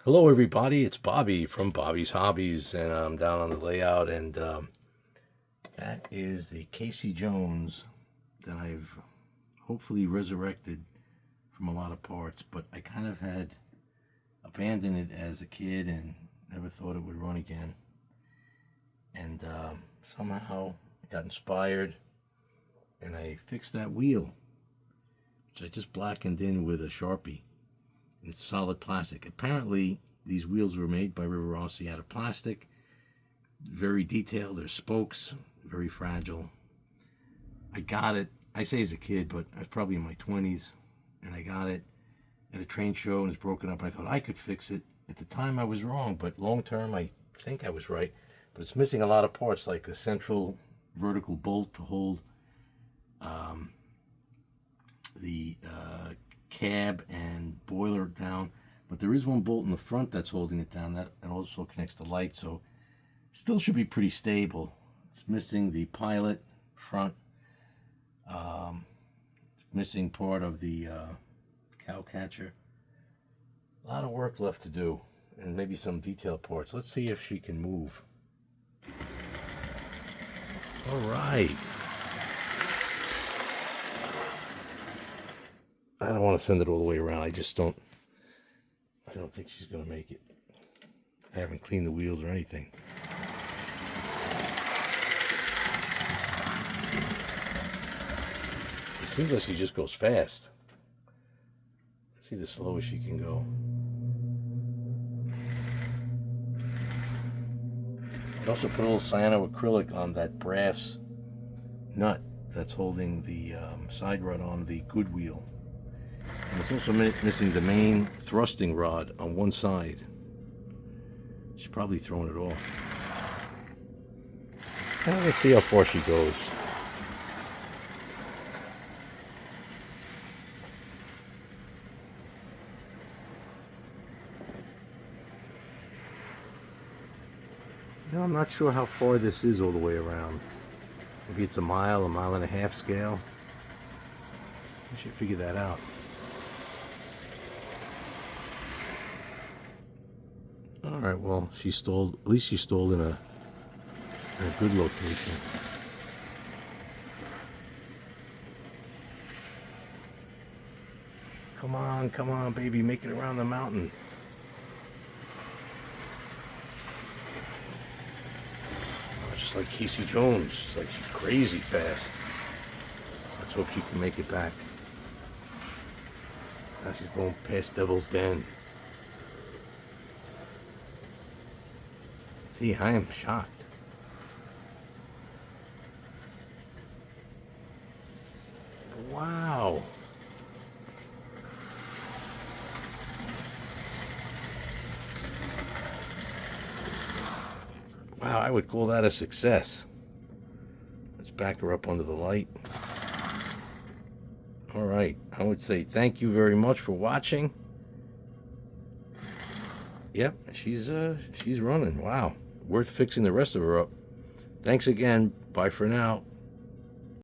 Hello, everybody. It's Bobby from Bobby's Hobbies, and I'm down on the layout. And that is the Casey Jones that I've hopefully resurrected from a lot of parts. But I kind of had abandoned it as a kid and never thought it would run again. And somehow I got inspired, and I fixed that wheel, which I just blackened in with a Sharpie. It's solid plastic. Apparently, these wheels were made by Rivarossi out of plastic. Very detailed. Their spokes, very fragile. I got it, I say as a kid, but I was probably in my 20s. And I got it at a train show and it's broken up. I thought I could fix it. At the time, I was wrong, but long term, I think I was right. But it's missing a lot of parts, like the central vertical bolt to hold the cab and boiler down, but there is one bolt in the front that's holding it down. That also connects the light, so still should be pretty stable. It's missing the pilot front. It's missing part of the cow catcher. A lot of work left to do, and maybe some detail parts. Let's see if she can move. All right. I don't want to send it all the way around. I don't think she's going to make it. I haven't cleaned the wheels or anything. It seems like she just goes fast. Let's see the slowest she can go. I also put a little cyanoacrylic on that brass nut that's holding the side rod on the good wheel. And it's also missing the main thrusting rod on one side. She's probably throwing it off. Let's see how far she goes. No, I'm not sure how far this is all the way around. Maybe it's a mile and a half scale. I should figure that out. All right, well, she stalled. At least she stalled in a good location. Come on, baby, make it around the mountain. Oh, just like Casey Jones. She's like, she's crazy fast. Let's hope she can make it back. Now she's going past Devil's Den. See, I am shocked. Wow. Wow, I would call that a success. Let's back her up under the light. All right, I would say thank you very much for watching. Yep, she's running. Wow. Worth fixing the rest of her up. Thanks again. Bye for now.